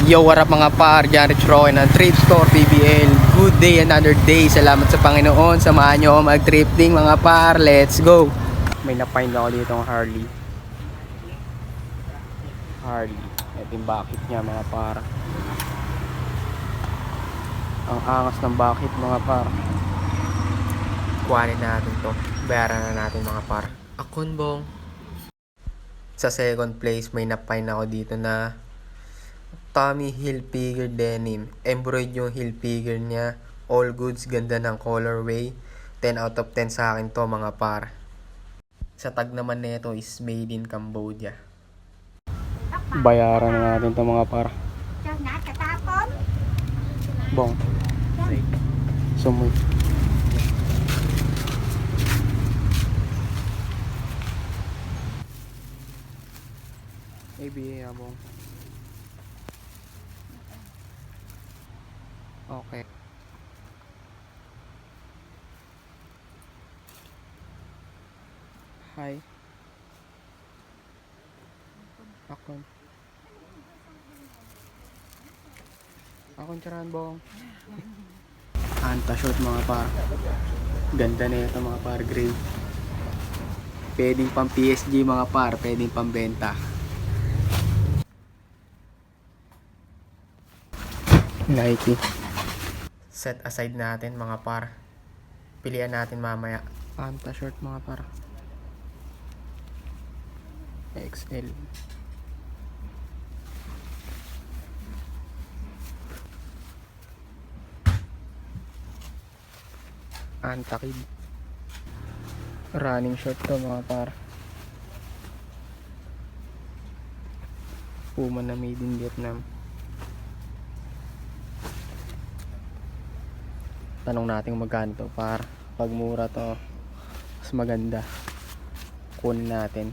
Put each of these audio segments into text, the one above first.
Yo, what up mga par, John Rich Roque ng Trip Store PBL. Good day, another day. Salamat sa Panginoon. Samahan nyo ako mag-thrifting mga par. Let's go. May na-find ako dito ng Harley. Ito yung bucket niya mga par. Ang angas ng bucket mga par. Kuhanin natin to. Bayaran na natin mga par. Akunbong. Sa second place may na-find ako dito na Tommy Hilfiger denim. Embroid yung Hilfiger niya. All goods, ganda ng colorway. 10 out of 10 sa akin to mga par. Sa tag naman nito is made in Cambodia. Bayaran na natin to mga par. Bong. Sumoy. ABA bong. Okay. Hi. Akon tirahan bong. Anta short mga par. Ganda na ito mga par, gray. Pwedeng pang PSG mga par, pwedeng pang benta. Nike. Set aside natin mga par. Pilihan natin mamaya. Anta short mga par. XL. Antakid. Running short to mga par. Puma na made in Vietnam. Tanong natin kung magkano to par. Pag mura to, mas maganda. Kunin natin.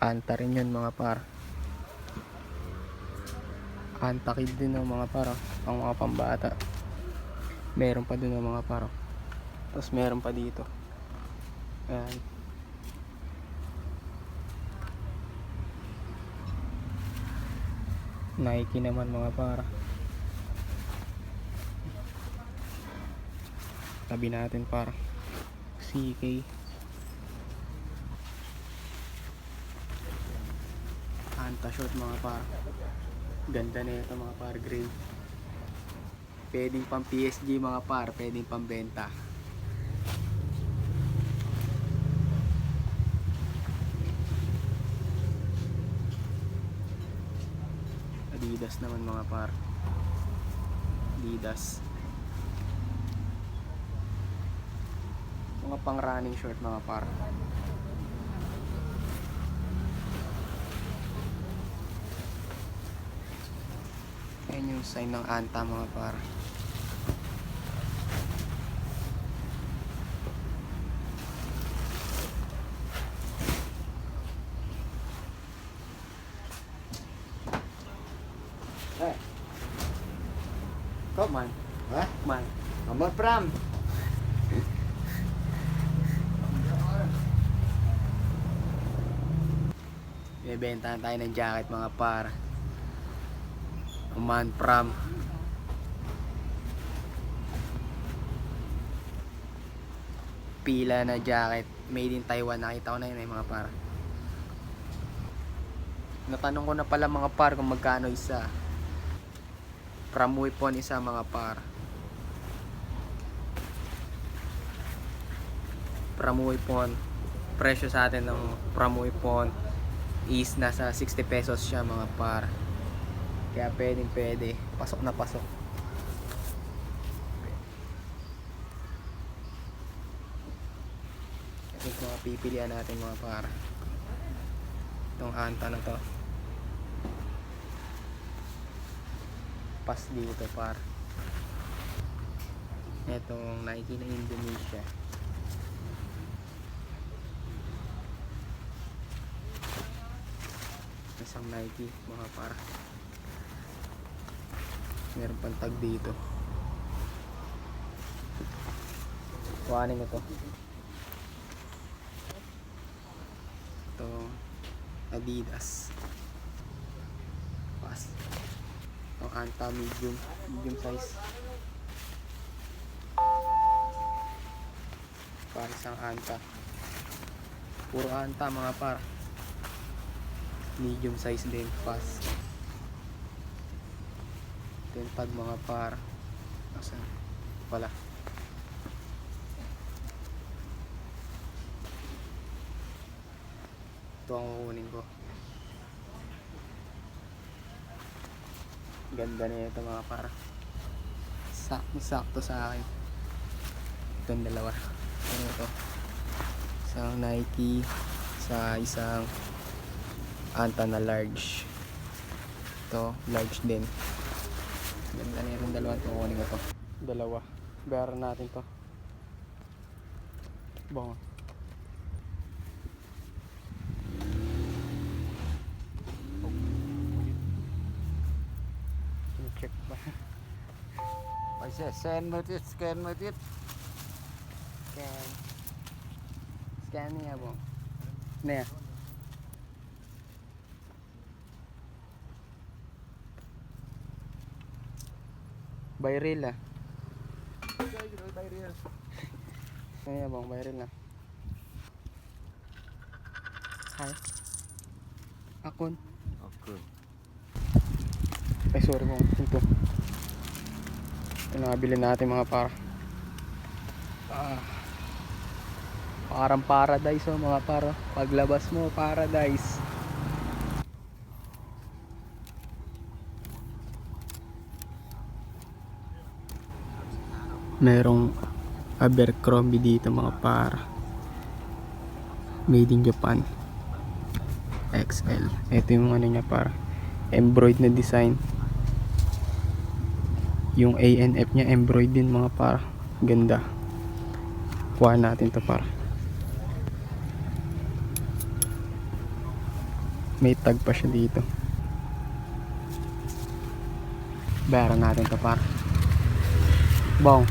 Anta rin yun mga par. Antakid din ng mga par. Ang mga pambata. Meron pa dun ng mga par. Tapos meron pa dito. Ayan. Nike naman mga par. Tabi natin par. CK. Anta short mga par. Ganda na ito mga par, gray. Pwedeng pang PSG mga par, pwedeng pang benta. Adidas naman mga par. Adidas. Mga pang running short mga par. Ayan yung sign ng Anta mga par. Hey, Go man. hả? Man. Một pram. Bibenta tayo ng jacket mga par. Man pram. Pila na jacket made in Taiwan. Nakita ko na yun mga par. Natanong ko na pala mga par kung magkano isa. From Weapon isa mga par. From Weapon. Presyo sa atin ng From Weapon is nasa 60 pesos siya mga par. Kaya pwede. Pasok na pasok. Ito yung mga pipilian natin mga par. Itong Anta na to. Pas dito par. Itong Nike na Indonesia. Isang Nike mga par. Meron pang tag dito. Kuhanin ko to. Ito Adidas. anta medium size. Para isang anta. Puro anta mga par. Medium size din, fast. Then tag mga par. Asan? Wala. Ito ang kukunin ko. Ganda na ito mga par. Sakto sa akin. Itong dalawa. Ano ito? Isang Nike sa isang anta na large. Ito, large din. Ganda na itong dalawa. Ito kukunin ko to. Dalawa. Bayaran natin to. Bongo. Check ba? Paisa, scan mo dit. Scan niya bong. Ne. Viral ah. Kaya bong viral na. Hi. Akon. Okay. Ay sorry bong. Ito. Ito nakabili natin mga para. Parang paradise oh mga para. Paglabas mo paradise. Merong Abercrombie dito mga para. Made in Japan. XL. Ito yung ano niya para. Embroidered na design. Yung ANF niya embroidered din mga para. Ganda. Kuha natin to para. May tag pa siya dito. Bayaran natin to para. Bong.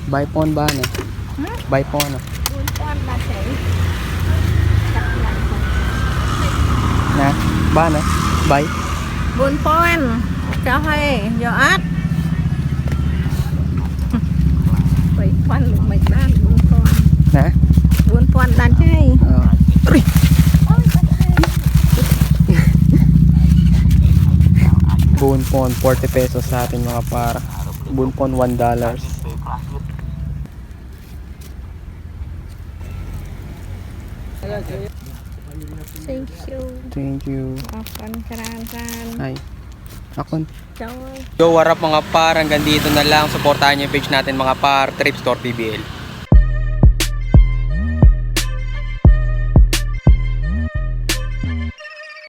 Buy phone ba ano? Buy phone ano? Buồn bà sẽ đặt lại một Nè, ba ano? Buy. buồn phone cho hay giờ át vậy phone lục mạch đan Nè. buồn phone đan chay Uy! Bunpon 40 pesos sa atin mga para. Bunpon $1. thank you Thank you. akan kerantan Hi. Akon. cháu ơi Yo, what up mga par? Hanggang dito na lang. Supportahan niyo yung page natin mga par. Trip Store PBL.